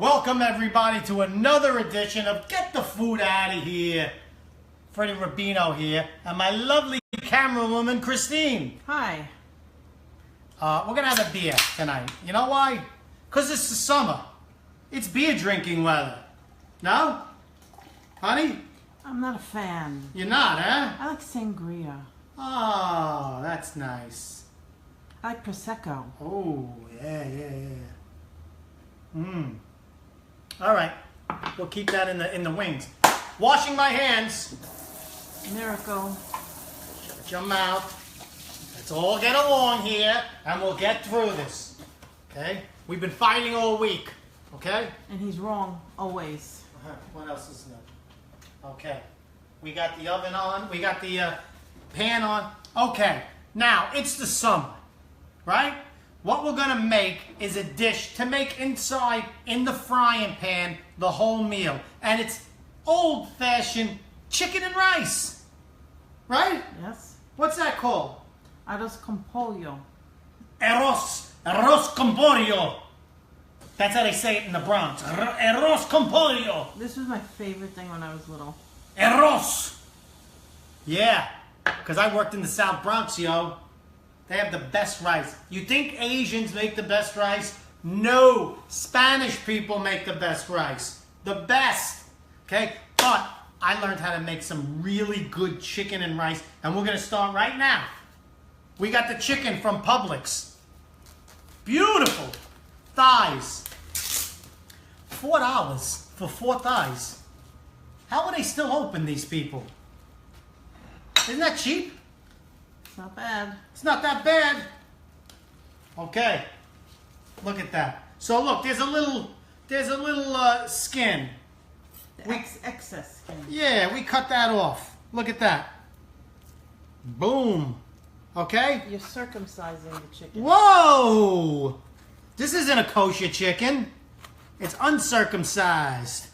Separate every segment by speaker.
Speaker 1: Welcome everybody to another edition of Get the Food Out of Here. Freddie Rubino here, and my lovely camera woman, Christine.
Speaker 2: Hi.
Speaker 1: We're going to have a beer tonight. You know why? Because it's the summer. It's beer drinking weather. No? Honey?
Speaker 2: I'm not a fan.
Speaker 1: You're not, huh?
Speaker 2: I like sangria.
Speaker 1: Oh, that's nice.
Speaker 2: I like Prosecco.
Speaker 1: Oh, yeah. All right. We'll keep that in the wings. Washing my hands.
Speaker 2: Miracle.
Speaker 1: Shut your mouth. Let's all get along here, and we'll get through this. Okay? We've been fighting all week. Okay?
Speaker 2: And he's wrong, always.
Speaker 1: What else is new? Okay. We got the oven on. We got the pan on. Okay. Now, it's the summer. Right? What we're going to make is a dish to make inside in the frying pan the whole meal. And it's old-fashioned chicken and rice. Right?
Speaker 2: Yes.
Speaker 1: What's that called?
Speaker 2: Arroz con pollo.
Speaker 1: Arroz con pollo. That's how they say it in the Bronx. Arroz con pollo.
Speaker 2: This was my favorite thing when I was little.
Speaker 1: Arroz. Yeah, because I worked in the South Bronx, yo. They have the best rice. You think Asians make the best rice? No. Spanish people make the best rice. The best. Okay? But I learned how to make some really good chicken and rice. And we're going to start right now. We got the chicken from Publix. Beautiful. Thighs. $4 for 4 thighs. How are they still open, these people? Isn't that cheap?
Speaker 2: It's not bad.
Speaker 1: It's not that bad. Okay. Look at that. So look, there's a little skin.
Speaker 2: Excess skin.
Speaker 1: Yeah, we cut that off. Look at that. Boom. Okay?
Speaker 2: You're circumcising the chicken.
Speaker 1: Whoa! This isn't a kosher chicken. It's uncircumcised.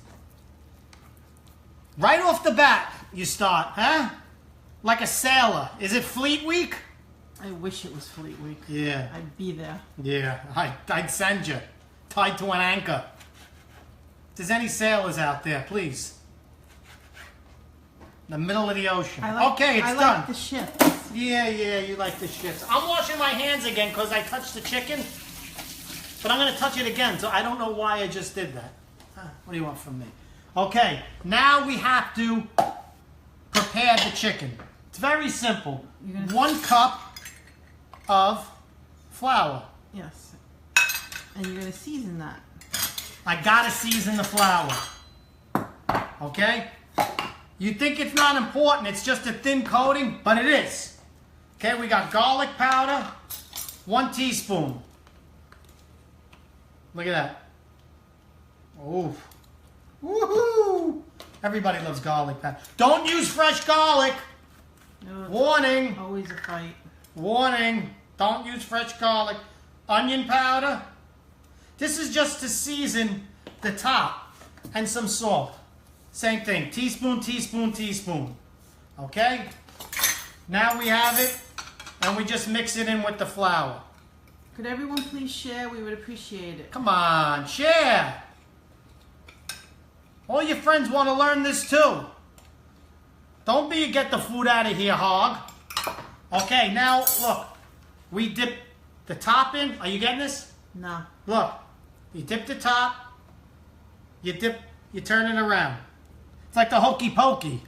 Speaker 1: Right off the bat, you start, huh? Like a sailor. Is it Fleet Week?
Speaker 2: I wish it was Fleet Week.
Speaker 1: Yeah.
Speaker 2: I'd be there.
Speaker 1: Yeah, I'd send you. Tied to an anchor. If there's any sailors out there, please. In the middle of the ocean. Okay, it's done.
Speaker 2: I like the ships.
Speaker 1: Yeah, you like the ships. I'm washing my hands again because I touched the chicken. But I'm going to touch it again, so I don't know why I just did that. What do you want from me? Okay, now we have to prepare the chicken. It's very simple. 1 cup of flour.
Speaker 2: Yes. And you're going to season that.
Speaker 1: I gotta season the flour. Okay? You think it's not important, it's just a thin coating, but it is. Okay, we got garlic powder, 1 teaspoon. Look at that. Oh. Woohoo! Everybody loves garlic powder. Don't use fresh garlic.
Speaker 2: No,
Speaker 1: Warning.
Speaker 2: always a fight.
Speaker 1: Warning. Don't use fresh garlic. Onion powder. This is just to season the top. And some salt. Same thing. Teaspoon, teaspoon, teaspoon. Okay? Now we have it. And we just mix it in with the flour.
Speaker 2: Could everyone please share? We would appreciate it.
Speaker 1: Come on, share. All your friends want to learn this too. Don't be a get the food out of here hog. Okay, now look. We dip the top in. Are you getting this?
Speaker 2: No.
Speaker 1: Look. You dip the top. You turn it around. It's like the hokey pokey.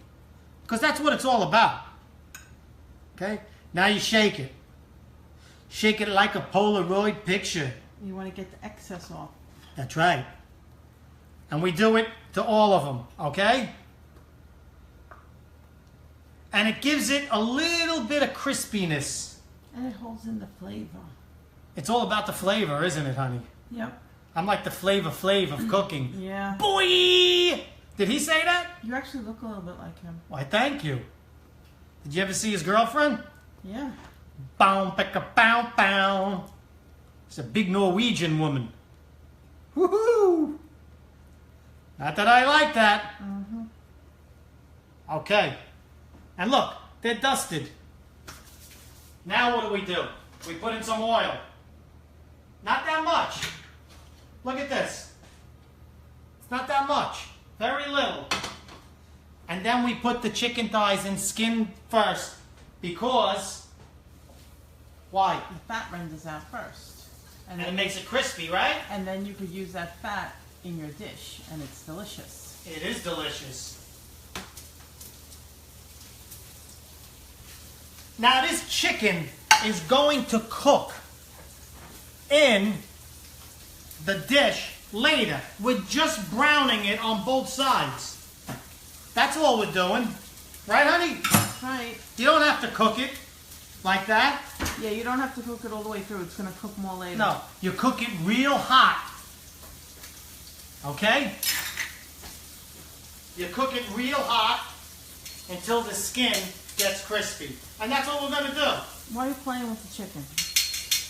Speaker 1: Because that's what it's all about. Okay? Now you shake it. Shake it like a Polaroid picture.
Speaker 2: You want to get the excess off.
Speaker 1: That's right. And we do it to all of them, okay? And it gives it a little bit of crispiness.
Speaker 2: And it holds in the flavor.
Speaker 1: It's all about the flavor, isn't it, honey?
Speaker 2: Yep.
Speaker 1: I'm like the flavor of cooking.
Speaker 2: Yeah.
Speaker 1: Boy! Did he say that?
Speaker 2: You actually look a little bit like him.
Speaker 1: Why, thank you. Did you ever see his girlfriend?
Speaker 2: Yeah.
Speaker 1: Bow, pecka, bow, bow. She's a big Norwegian woman. Woohoo! Not that I like that.
Speaker 2: Mm-hmm.
Speaker 1: Okay. And look, they're dusted. Now what do? We put in some oil. Not that much. Look at this. put the chicken thighs in skin first because why?
Speaker 2: The fat renders out first.
Speaker 1: And it makes it crispy, right?
Speaker 2: And then you could use that fat in your dish, and it's delicious.
Speaker 1: It is delicious. Now this chicken is going to cook in the dish later. We're just browning it on both sides. That's all we're doing. Right, honey?
Speaker 2: Right.
Speaker 1: You don't have to cook it like that.
Speaker 2: Yeah, you don't have to cook it all the way through. It's going to cook more later.
Speaker 1: No, you cook it real hot. Okay? You cook it real hot until the skin gets crispy. And that's what we're going to do.
Speaker 2: Why are you playing with the chicken?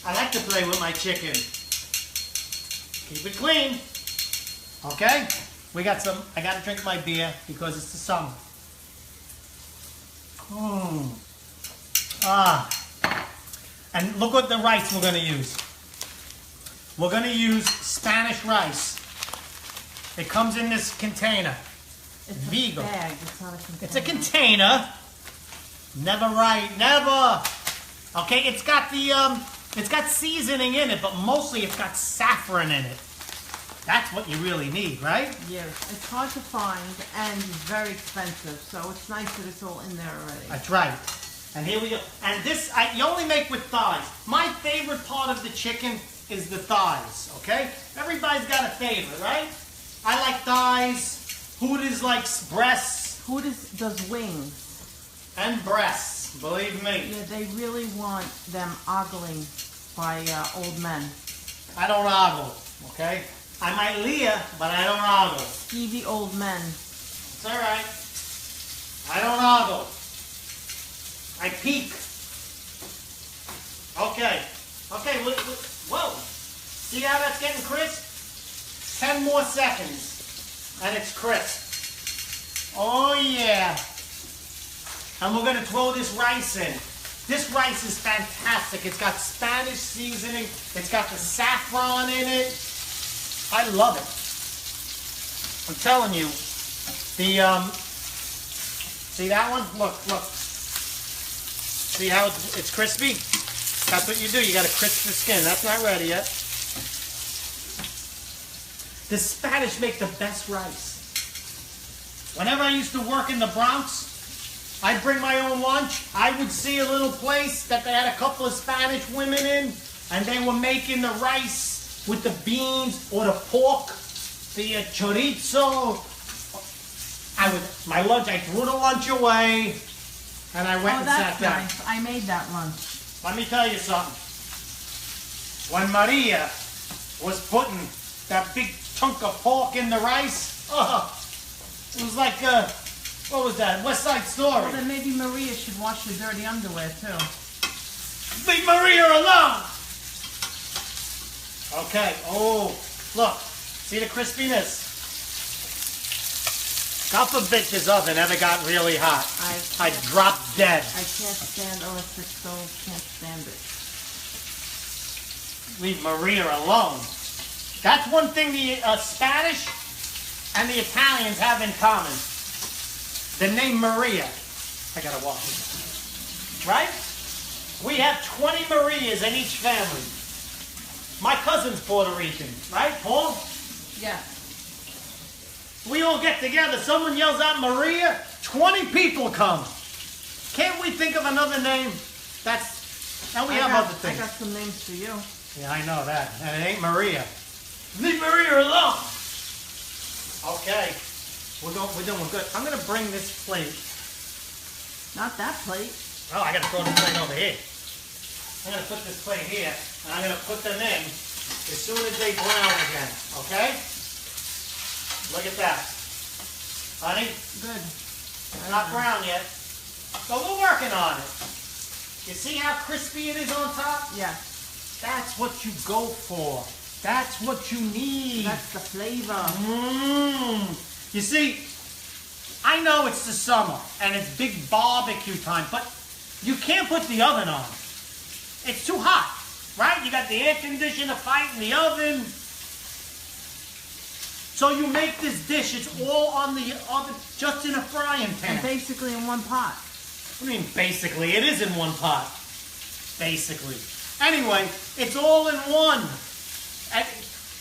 Speaker 1: I like to play with my chicken. Keep it clean. Okay? We got some, I got to drink my beer because it's the summer. And look what the rice we're going to use. We're going to use Spanish rice. It comes in this container.
Speaker 2: It's
Speaker 1: Vigo.
Speaker 2: a bag. It's not a container.
Speaker 1: It's a container. Never right. Never. Okay, it's got seasoning in it, but mostly it's got saffron in it. That's what you really need, right?
Speaker 2: Yes. It's hard to find and very expensive, so it's nice that it's all in there already.
Speaker 1: That's right. And here we go. And this, you only make with thighs. My favorite part of the chicken is the thighs, okay? Everybody's got a favorite, right? I like thighs. Hooters likes breasts.
Speaker 2: Hooters does wings.
Speaker 1: And breasts, believe me.
Speaker 2: Yeah, they really want them ogling by old men.
Speaker 1: I don't ogle, okay? I might leer, but I don't ogle.
Speaker 2: Skeevy old men.
Speaker 1: It's all right. I don't ogle. I peek. Okay. Okay, whoa. See how that's getting crisp? 10 more seconds, and it's crisp. Oh, yeah. And we're going to throw this rice in. This rice is fantastic. It's got Spanish seasoning. It's got the saffron in it. I love it. I'm telling you. See that one? Look. See how it's crispy? That's what you do. You got to crisp the skin. That's not ready yet. The Spanish make the best rice. Whenever I used to work in the Bronx, I'd bring my own lunch. I would see a little place that they had a couple of Spanish women in, and they were making the rice with the beans or the pork, the chorizo. My lunch, I threw the lunch away, and I went and sat down.
Speaker 2: Nice. I made that lunch.
Speaker 1: Let me tell you something. When Maria was putting that big chunk of pork in the rice, it was like, what was that? West Side Story.
Speaker 2: Well, then maybe Maria should wash your dirty underwear, too.
Speaker 1: Leave Maria alone! Okay, oh, look. See the crispiness? God forbid this oven ever got really hot. I'd drop dead.
Speaker 2: I can't stand electric stove. Can't stand it.
Speaker 1: Leave Maria alone. That's one thing the Spanish and the Italians have in common. The name Maria. I gotta wash it. Right? We have 20 Marias in each family. My cousin's Puerto Rican, right, Paul?
Speaker 2: Yeah.
Speaker 1: We all get together, someone yells out Maria, 20 people come. Can't we think of another name? And we have other things.
Speaker 2: I got some names for you.
Speaker 1: Yeah, I know that. And it ain't Maria. Leave Maria alone. Okay. We're doing good. I'm going to bring this plate.
Speaker 2: Not that plate.
Speaker 1: Oh, I got to throw this plate over here. I'm going to put this plate here, and I'm going to put them in as soon as they brown again. Okay? Look at that. Honey?
Speaker 2: Good.
Speaker 1: They're not brown yet. So we're working on it. You see how crispy it is on top?
Speaker 2: Yeah.
Speaker 1: That's what you go for. That's what you need.
Speaker 2: That's the flavor.
Speaker 1: You see, I know it's the summer and it's big barbecue time, but you can't put the oven on. It's too hot, right? You got the air conditioner fighting the oven. So you make this dish, it's all on the oven, just in a frying pan.
Speaker 2: And basically in one pot.
Speaker 1: What do you mean basically? It is in one pot. Basically. Anyway, it's all in one. And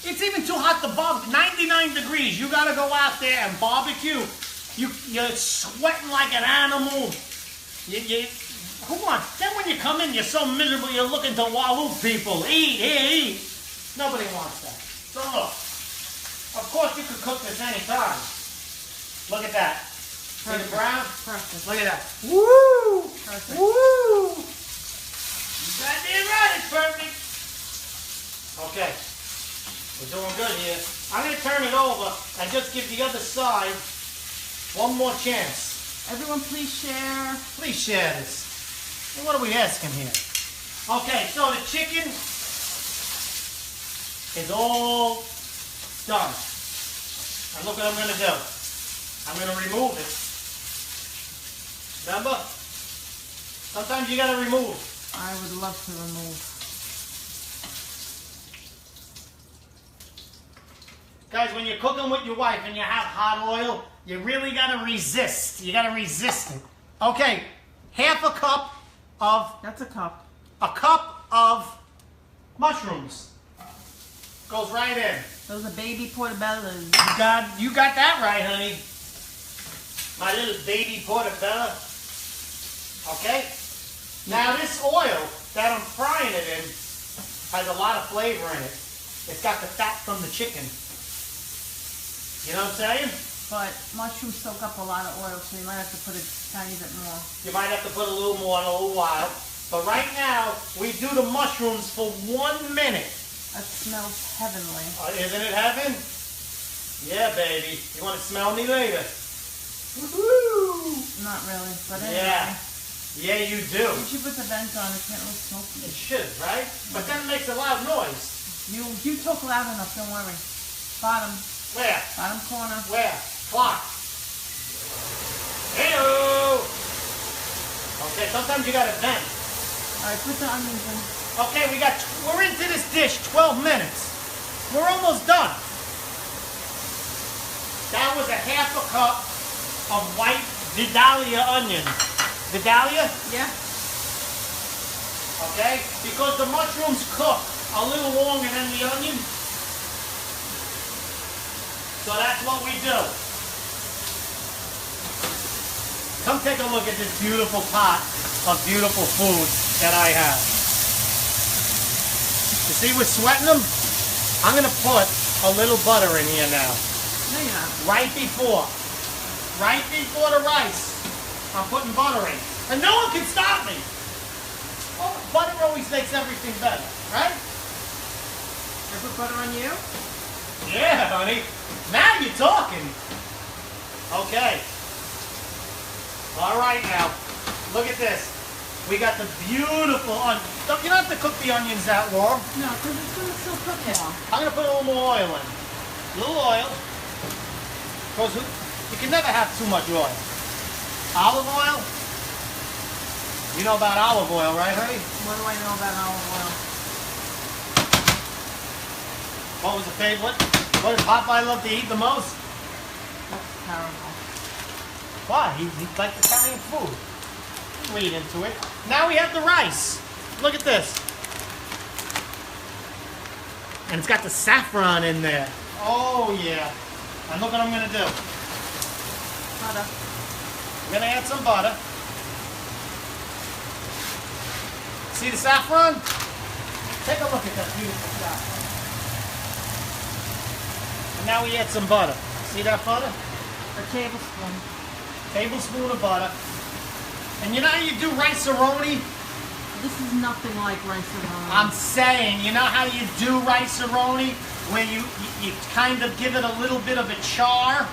Speaker 1: it's even too hot to barbecue. 99 degrees. You gotta go out there and barbecue. You're sweating like an animal. Who wants? Then when you come in, you're so miserable, you're looking to wahoo people. Eat, eat, eat. Nobody wants that. So look. Of course you could cook this anytime. Look at that. See the brown?
Speaker 2: Perfect.
Speaker 1: Look at that. Woo!
Speaker 2: Perfect.
Speaker 1: Woo! You got it right, it's perfect. Okay. We're doing good here. I'm going to turn it over and just give the other side one more chance.
Speaker 2: Everyone please share.
Speaker 1: Please share this. Hey, what are we asking here? Okay, so the chicken is all done. And look what I'm going to do. I'm going to remove it. Remember? Sometimes you got to remove.
Speaker 2: I would love to remove.
Speaker 1: Guys, when you're cooking with your wife and you have hot oil, you really got to resist. You got to resist it. Okay, half a cup of...
Speaker 2: That's a cup.
Speaker 1: A cup of mushrooms. Goes right in.
Speaker 2: Those are baby portobellos.
Speaker 1: You got that right, honey. My little baby portobello. Okay? Now this oil that I'm frying it in has a lot of flavor in it. It's got the fat from the chicken. You know what I'm saying?
Speaker 2: But mushrooms soak up a lot of oil, so you might have to put a tiny bit more.
Speaker 1: You might have to put a little more in a little while. But right now, we do the mushrooms for 1 minute.
Speaker 2: That smells heavenly.
Speaker 1: Isn't it heaven? Yeah, baby. You want to smell me later? Woohoo!
Speaker 2: Not really, but anyway.
Speaker 1: Yeah. Yeah, you do.
Speaker 2: You should put the vent on. It can't really smoke.
Speaker 1: It should, right? But then it makes a loud noise.
Speaker 2: You talk loud enough. Don't worry. Bottom.
Speaker 1: Where?
Speaker 2: Bottom corner.
Speaker 1: Where? Clock. Hey-o! Okay, sometimes you gotta vent.
Speaker 2: All right, put the onions in.
Speaker 1: Okay, we're into this dish 12 minutes. We're almost done. That was a half a cup of white Vidalia onion. Vidalia?
Speaker 2: Yeah.
Speaker 1: Okay? Because the mushrooms cook a little longer than the onion. So that's what we do. Come take a look at this beautiful pot of beautiful food that I have. You see we're sweating them? I'm going to put a little butter in here now.
Speaker 2: No, you're not.
Speaker 1: Right before the rice, I'm putting butter in. And no one can stop me. Oh, butter always makes everything better, right?
Speaker 2: I put butter on you?
Speaker 1: Yeah, honey. Now you're talking. Okay. All right now. Look at this. We got the beautiful onion. You don't have to cook the onions that long.
Speaker 2: No, because it's going to still cook long.
Speaker 1: I'm going to put a little more oil in. A little oil. Because you can never have too much oil. Olive oil. You know about olive oil, right, honey?
Speaker 2: What do I know about olive oil?
Speaker 1: What was the favorite? What does Popeye love to eat the most?
Speaker 2: That's terrible.
Speaker 1: Why? He likes Italian food. Read into it. Now we have the rice. Look at this. And it's got the saffron in there. Oh, yeah. And look what I'm going to do.
Speaker 2: Butter.
Speaker 1: I'm going to add some butter. See the saffron? Take a look at that beautiful saffron. And now we add some butter. See that butter?
Speaker 2: A tablespoon.
Speaker 1: Tablespoon of butter. And you know how you do rice-a-roni?
Speaker 2: This is nothing like rice-a-roni.
Speaker 1: I'm saying, you know how you do rice-a-roni? Where you kind of give it a little bit of a char?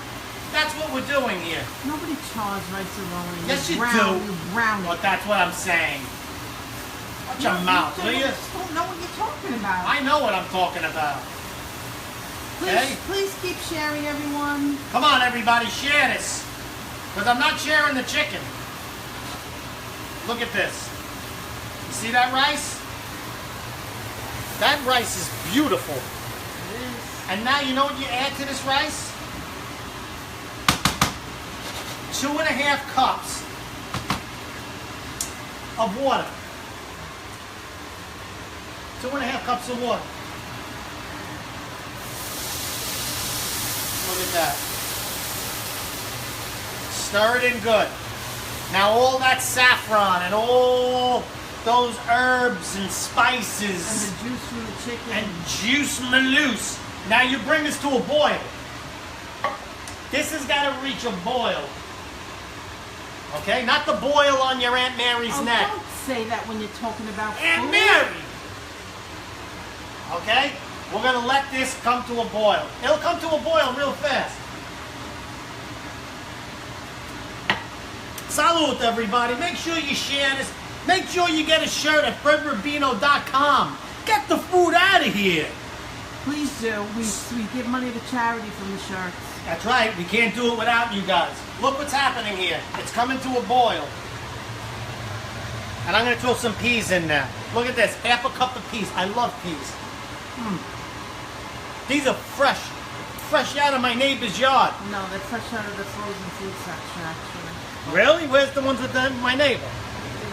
Speaker 1: That's what we're doing here.
Speaker 2: Nobody chars rice-a-roni.
Speaker 1: Yes, you
Speaker 2: do.
Speaker 1: do.
Speaker 2: You brown it.
Speaker 1: Well, that's what I'm saying. Watch your mouth, will you?
Speaker 2: You just don't know what you're talking about.
Speaker 1: I know what I'm talking about. Okay?
Speaker 2: Please keep sharing, everyone.
Speaker 1: Come on, everybody, share this. Because I'm not sharing the chicken. Look at this. You see that rice? That rice is beautiful.
Speaker 2: it is.
Speaker 1: And now you know what you add to this rice? 2.5 cups of water. 2.5 cups of water. Look at that. Stir it in good. Now all that saffron and all those herbs and spices.
Speaker 2: And the juice from the chicken.
Speaker 1: And juice maloose. Now you bring this to a boil. This has got to reach a boil. Okay? Not the boil on your Aunt Mary's neck.
Speaker 2: Don't say that when you're talking about
Speaker 1: Aunt
Speaker 2: food.
Speaker 1: Mary! Okay? We're going to let this come to a boil. It'll come to a boil real fast. Salute, everybody. Make sure you share this. Make sure you get a shirt at FredRubino.com. Get the food out of here.
Speaker 2: Please do. We give money to charity from the shirts.
Speaker 1: That's right. We can't do it without you guys. Look what's happening here. It's coming to a boil. And I'm going to throw some peas in there. Look at this. 1/2 cup of peas. I love peas. These are fresh. Fresh out of my neighbor's yard.
Speaker 2: No, they're fresh out of the frozen food section, actually.
Speaker 1: Really? Where's the ones with my neighbor?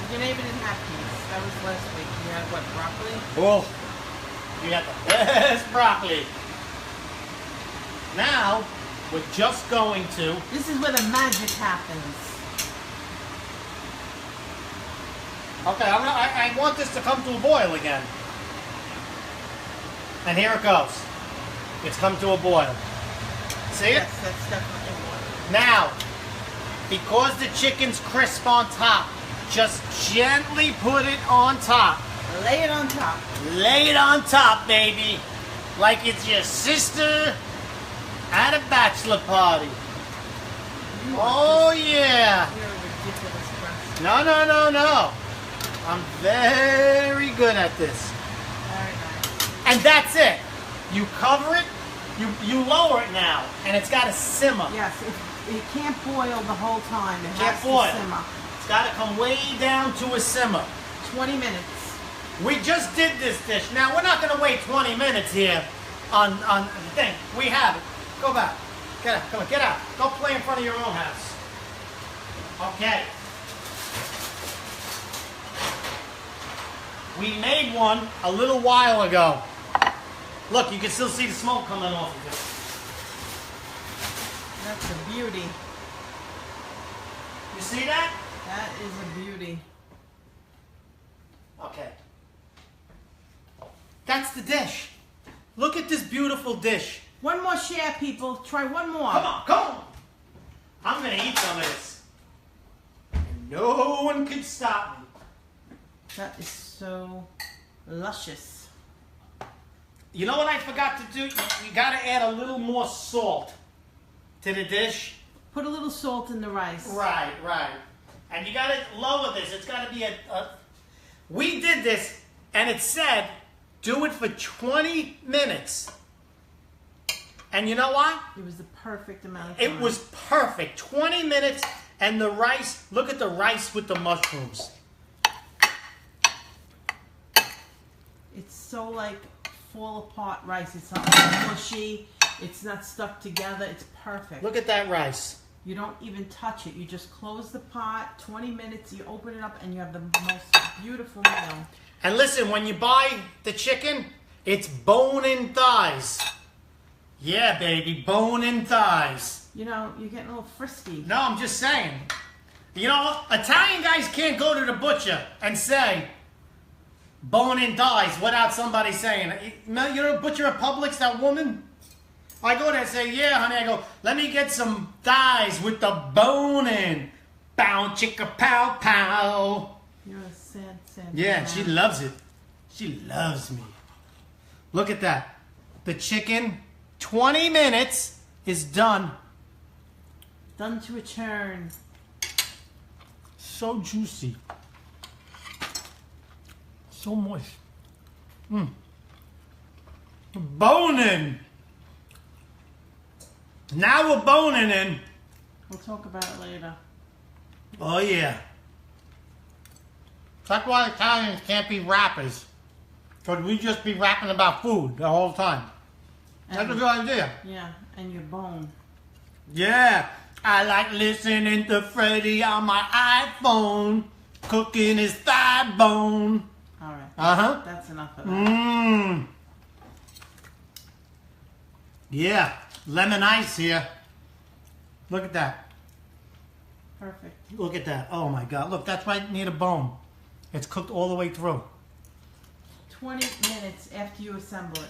Speaker 2: Your neighbor didn't have peas. That was last week. You had what, broccoli?
Speaker 1: Oh, you got the best broccoli. Now, we're just going to...
Speaker 2: This is where the magic happens.
Speaker 1: Okay, I want this to come to a boil again. And here it goes. It's come to a boil. See it?
Speaker 2: Yes, that's definitely one.
Speaker 1: Now, because the chicken's crisp on top, just gently put it on top.
Speaker 2: Lay it on top.
Speaker 1: Lay it on top, baby. Like it's your sister at a bachelor party. Oh, yeah.
Speaker 2: You're a ridiculous person.
Speaker 1: No. I'm very good at this.
Speaker 2: Very nice.
Speaker 1: And that's it. You cover it, you lower it now, and it's got to simmer.
Speaker 2: Yes, it can't boil the whole time. It
Speaker 1: Can't
Speaker 2: has
Speaker 1: boil.
Speaker 2: to simmer.
Speaker 1: It's got to come way down to a simmer.
Speaker 2: 20 minutes.
Speaker 1: We just did this dish. Now, we're not going to wait 20 minutes here on the thing. We have it. Go back. Get out. Come on, get out. Go play in front of your own house. Okay. We made one a little while ago. Look, you can still see the smoke coming off of it.
Speaker 2: That's a beauty.
Speaker 1: You see that?
Speaker 2: That is a beauty.
Speaker 1: Okay. That's the dish. Look at this beautiful dish.
Speaker 2: One more share, people. Try one more.
Speaker 1: Come on. I'm going to eat some of this. And no one can stop me.
Speaker 2: That is so luscious.
Speaker 1: You know what I forgot to do? You got to add a little more salt to the dish.
Speaker 2: Put a little salt in the rice.
Speaker 1: Right. And you got to lower this. It's got to be We did this, and it said, do it for 20 minutes. And you know what?
Speaker 2: It was the perfect amount of time.
Speaker 1: It was perfect. 20 minutes, and the rice, look at the rice with the mushrooms.
Speaker 2: It's so like fall apart rice. It's not mushy. It's not stuck together. It's perfect.
Speaker 1: Look at that rice.
Speaker 2: You don't even touch it. You just close the pot, 20 minutes, you open it up, and you have the most beautiful meal.
Speaker 1: And listen, when you buy the chicken, it's bone-in thighs. Yeah, baby, bone-in thighs.
Speaker 2: You know, you're getting a little frisky.
Speaker 1: No, I'm just saying. You know, Italian guys can't go to the butcher and say bone-in thighs without somebody saying it. You know, Butcher at Publix, that woman? I go there and say, yeah, honey. I go, let me get some thighs with the bone in. Pow, chicka, pow, pow.
Speaker 2: You're a sad
Speaker 1: Yeah,
Speaker 2: man.
Speaker 1: she loves it. She loves me. Look at that. The chicken, 20 minutes, is done.
Speaker 2: Done to a turn.
Speaker 1: So juicy. So moist. Boning. Now we're boning in.
Speaker 2: We'll talk about it later.
Speaker 1: Oh, yeah. That's why Italians can't be rappers. Because we just be rapping about food the whole time. That's a good idea.
Speaker 2: Yeah, and your bone.
Speaker 1: Yeah, I like listening to Freddie on my iPhone, cooking his thigh bone.
Speaker 2: All right.
Speaker 1: Uh-huh.
Speaker 2: That's enough of that.
Speaker 1: Mmm. Yeah, lemon ice here. Look at that.
Speaker 2: Perfect.
Speaker 1: Look at that. Oh my God. Look, that's right near the bone. It's cooked all the way through.
Speaker 2: 20 minutes after you assemble it.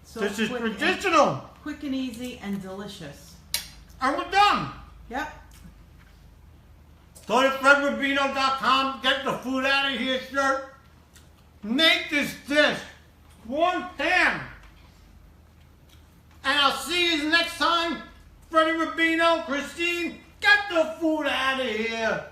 Speaker 2: So
Speaker 1: This is
Speaker 2: quick
Speaker 1: traditional.
Speaker 2: quick and easy and delicious.
Speaker 1: And we're done.
Speaker 2: Yep.
Speaker 1: Go to fredrubino.com. Get the food out of here, sir. Make this dish. One pan. And I'll see you next time. Freddie Rubino, Christine, get the food out of here.